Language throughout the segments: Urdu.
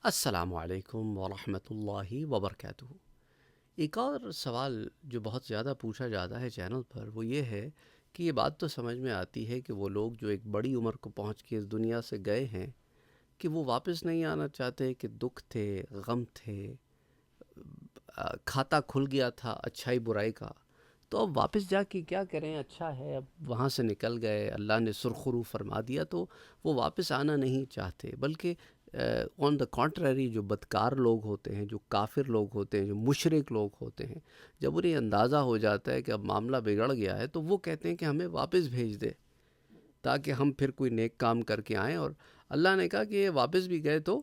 السلام علیکم ورحمۃ اللہ وبرکاتہ۔ ایک اور سوال جو بہت زیادہ پوچھا جاتا ہے چینل پر وہ یہ ہے کہ یہ بات تو سمجھ میں آتی ہے کہ وہ لوگ جو ایک بڑی عمر کو پہنچ کے اس دنیا سے گئے ہیں کہ وہ واپس نہیں آنا چاہتے، کہ دکھ تھے، غم تھے، کھاتا کھل گیا تھا اچھائی برائی کا، تو اب واپس جا کے کیا کریں؟ اچھا ہے اب وہاں سے نکل گئے، اللہ نے سرخرو فرما دیا، تو وہ واپس آنا نہیں چاہتے، بلکہ آن دا کانٹرری جو بدکار لوگ ہوتے ہیں، جو کافر لوگ ہوتے ہیں، جو مشرک لوگ ہوتے ہیں، جب انہیں اندازہ ہو جاتا ہے کہ اب معاملہ بگڑ گیا ہے تو وہ کہتے ہیں کہ ہمیں واپس بھیج دے تاکہ ہم پھر کوئی نیک کام کر کے آئیں۔ اور اللہ نے کہا کہ یہ واپس بھی گئے تو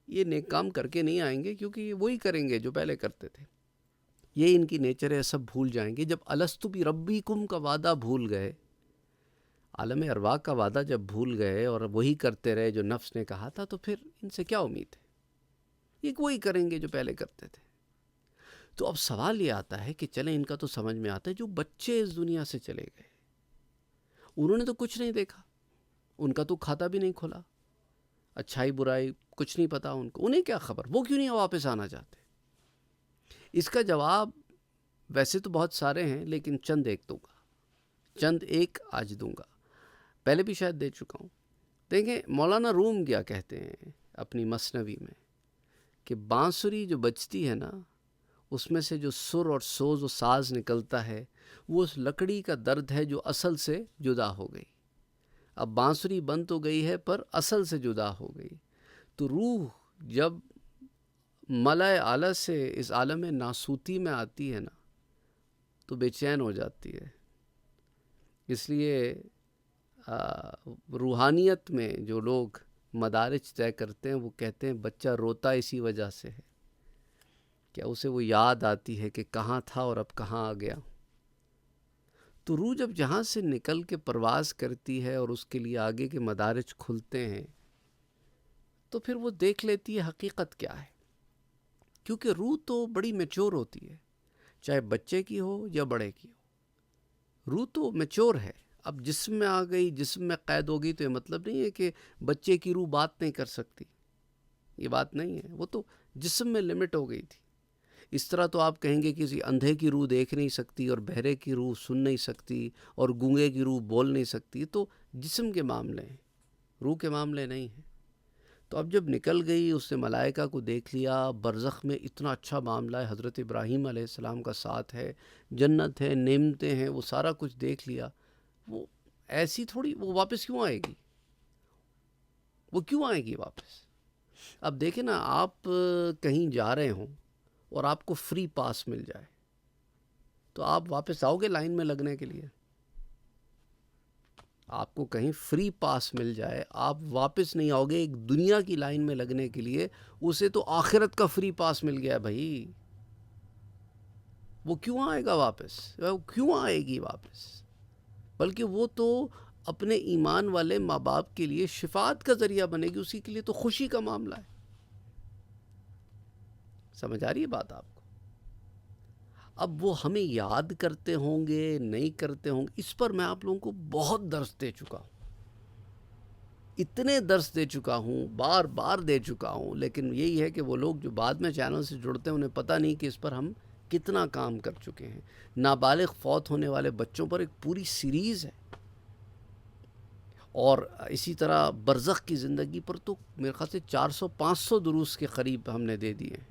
یہ نیک کام کر کے نہیں آئیں گے، کیونکہ یہ وہی کریں گے جو پہلے کرتے تھے، یہ ان کی نیچر ہے، سب بھول جائیں گے۔ جب الستو بربکم کا وعدہ بھول گئے، عالم ارواح کا وعدہ جب بھول گئے اور وہی کرتے رہے جو نفس نے کہا تھا، تو پھر ان سے کیا امید ہے؟ یہ وہی کریں گے جو پہلے کرتے تھے۔ تو اب سوال یہ آتا ہے کہ چلیں، ان کا تو سمجھ میں آتا ہے، جو بچے اس دنیا سے چلے گئے انہوں نے تو کچھ نہیں دیکھا، ان کا تو کھاتا بھی نہیں کھلا، اچھائی برائی کچھ نہیں پتا ان کو، انہیں کیا خبر؟ وہ کیوں نہیں واپس آنا چاہتے؟ اس کا جواب ویسے تو بہت سارے ہیں، لیکن چند ایک دوں گا، چند ایک آج دوں گا، پہلے بھی شاید دے چکا ہوں۔ دیکھیں، مولانا روم کیا کہتے ہیں اپنی مثنوی میں کہ بانسری جو بجتی ہے نا، اس میں سے جو سر اور سوز و ساز نکلتا ہے وہ اس لکڑی کا درد ہے جو اصل سے جدا ہو گئی۔ اب بانسری بند تو گئی ہے پر اصل سے جدا ہو گئی، تو روح جب ملائے اعلیٰ سے اس عالم ناسوتی میں آتی ہے نا تو بے چین ہو جاتی ہے۔ اس لیے روحانیت میں جو لوگ مدارج طے کرتے ہیں وہ کہتے ہیں بچہ روتا اسی وجہ سے ہے، کیا اسے وہ یاد آتی ہے کہ کہاں تھا اور اب کہاں آ گیا۔ تو روح جب جہاں سے نکل کے پرواز کرتی ہے اور اس کے لیے آگے کے مدارج کھلتے ہیں تو پھر وہ دیکھ لیتی ہے حقیقت کیا ہے، کیونکہ روح تو بڑی میچور ہوتی ہے، چاہے بچے کی ہو یا بڑے کی ہو، روح تو میچور ہے۔ اب جسم میں آ گئی، جسم میں قید ہو گئی، تو یہ مطلب نہیں ہے کہ بچے کی روح بات نہیں کر سکتی، یہ بات نہیں ہے، وہ تو جسم میں لمٹ ہو گئی تھی۔ اس طرح تو آپ کہیں گے کسی اندھے کی روح دیکھ نہیں سکتی، اور بہرے کی روح سن نہیں سکتی، اور گونگے کی روح بول نہیں سکتی، تو جسم کے معاملے ہیں، روح کے معاملے نہیں ہیں۔ تو اب جب نکل گئی، اس نے ملائکہ کو دیکھ لیا، برزخ میں اتنا اچھا معاملہ ہے، حضرت ابراہیم علیہ السلام کا ساتھ ہے، جنت ہے، نعمتیں ہیں، وہ سارا کچھ دیکھ لیا، وہ ایسی تھوڑی وہ واپس کیوں آئے گی؟ وہ کیوں آئے گی واپس؟ اب دیکھیں نا، آپ کہیں جا رہے ہوں اور آپ کو فری پاس مل جائے تو آپ واپس آؤ گے لائن میں لگنے کے لیے؟ آپ کو کہیں فری پاس مل جائے، آپ واپس نہیں آؤ گے ایک دنیا کی لائن میں لگنے کے لیے، اسے تو آخرت کا فری پاس مل گیا بھائی، وہ کیوں آئے گا واپس؟ وہ کیوں آئے گی واپس؟ بلکہ وہ تو اپنے ایمان والے ماں باپ کے لیے شفاعت کا ذریعہ بنے گی، اسی کے لیے تو خوشی کا معاملہ ہے۔ سمجھ آ رہی ہے بات آپ کو؟ اب وہ ہمیں یاد کرتے ہوں گے نہیں کرتے ہوں گے، اس پر میں آپ لوگوں کو بہت درس دے چکا ہوں، اتنے درس دے چکا ہوں، بار بار دے چکا ہوں، لیکن یہی ہے کہ وہ لوگ جو بعد میں چینل سے جڑتے ہیں انہیں پتہ نہیں کہ اس پر ہم کتنا کام کر چکے ہیں۔ نابالغ فوت ہونے والے بچوں پر ایک پوری سیریز ہے، اور اسی طرح برزخ کی زندگی پر تو میرے خیال سے 400-500 دروس کے قریب ہم نے دے دیے ہیں۔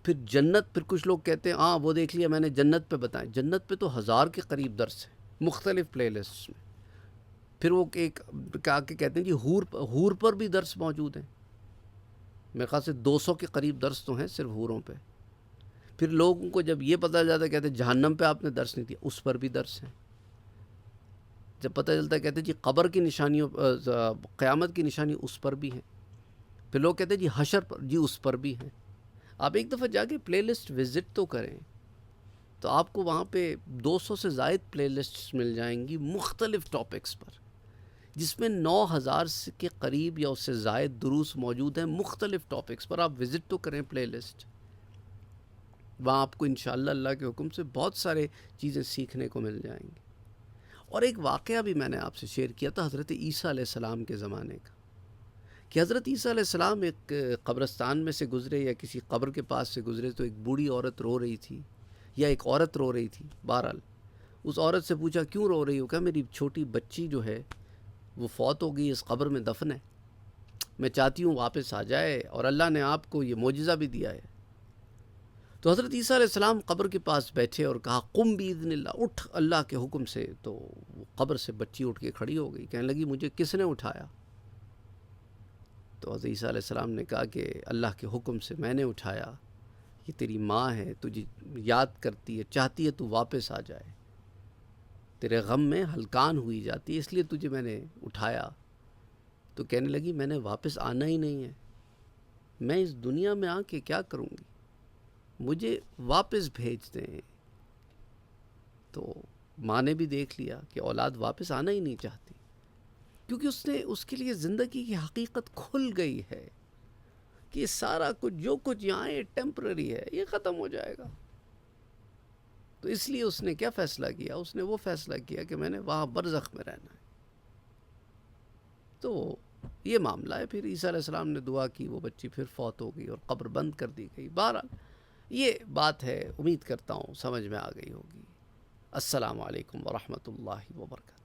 پھر جنت، پھر کچھ لوگ کہتے ہیں ہاں وہ دیکھ لیا میں نے، جنت پہ بتائیں، جنت پہ تو 1000 کے قریب درس ہیں مختلف پلے لسٹس میں۔ پھر وہ ایک کہا کہ کہتے ہیں جی حور پر بھی درس موجود ہیں، میرے خیال سے 200 کے قریب درس تو ہیں صرف حوروں پہ۔ پھر لوگوں کو جب یہ پتہ چلتا ہے کہتے ہیں جہنم پہ آپ نے درس نہیں دیا، اس پر بھی درس ہیں۔ جب پتہ چلتا ہے کہتے ہیں جی قبر کی نشانیوں، قیامت کی نشانی اس پر بھی ہیں۔ پھر لوگ کہتے ہیں جی حشر پر، جی اس پر بھی ہیں۔ آپ ایک دفعہ جا کے پلے لسٹ وزٹ تو کریں، تو آپ کو وہاں پہ 200 سے زائد پلے لسٹس مل جائیں گی مختلف ٹاپکس پر، جس میں 9000 کے قریب یا اس سے زائد دروس موجود ہیں مختلف ٹاپکس پر۔ آپ وزٹ تو کریں پلے لسٹ، وہاں آپ کو انشاءاللہ اللہ کے حکم سے بہت سارے چیزیں سیکھنے کو مل جائیں گی۔ اور ایک واقعہ بھی میں نے آپ سے شیئر کیا تھا حضرت عیسیٰ علیہ السلام کے زمانے کا، کہ حضرت عیسیٰ علیہ السلام ایک قبرستان میں سے گزرے یا کسی قبر کے پاس سے گزرے تو ایک بوڑھی عورت رو رہی تھی یا ایک عورت رو رہی تھی. بہرحال اس عورت سے پوچھا کیوں رو رہی ہو؟ کہا میری چھوٹی بچی جو ہے وہ فوت ہو گئی، اس قبر میں دفن ہے، میں چاہتی ہوں واپس آ جائے، اور اللہ نے آپ کو یہ معجزہ بھی دیا ہے. تو حضرت عیسیٰ علیہ السلام قبر کے پاس بیٹھے اور کہا قم باذن اللہ، اٹھ اللہ کے حکم سے. تو وہ قبر سے بچی اٹھ کے کھڑی ہو گئی، کہنے لگی مجھے کس نے اٹھایا؟ تو حضرت عیسیٰ علیہ السلام نے کہا کہ اللہ کے حکم سے میں نے اٹھایا، یہ تیری ماں ہے، تجھے یاد کرتی ہے، چاہتی ہے تو واپس آ جائے، تیرے غم میں ہلکان ہوئی جاتی ہے، اس لیے تجھے میں نے اٹھایا. تو کہنے لگی میں نے واپس آنا ہی نہیں ہے، میں اس دنیا میں آ کے کیا کروں گی، مجھے واپس بھیج دیں. تو ماں نے بھی دیکھ لیا کہ اولاد واپس آنا ہی نہیں چاہتی، کیونکہ اس کے لیے زندگی کی حقیقت کھل گئی ہے کہ یہ سارا کچھ جو کچھ یہاں ہے ٹیمپرری ہے، یہ ختم ہو جائے گا. تو اس لیے اس نے کیا فیصلہ کیا؟ اس نے وہ فیصلہ کیا کہ میں نے وہاں برزخ میں رہنا ہے. تو یہ معاملہ ہے. پھر عیسیٰ علیہ السلام نے دعا کی، وہ بچی پھر فوت ہو گئی اور قبر بند کر دی گئی. بہرحال یہ بات ہے، امید کرتا ہوں سمجھ میں آ گئی ہوگی. السلام علیکم ورحمۃ اللہ وبرکاتہ.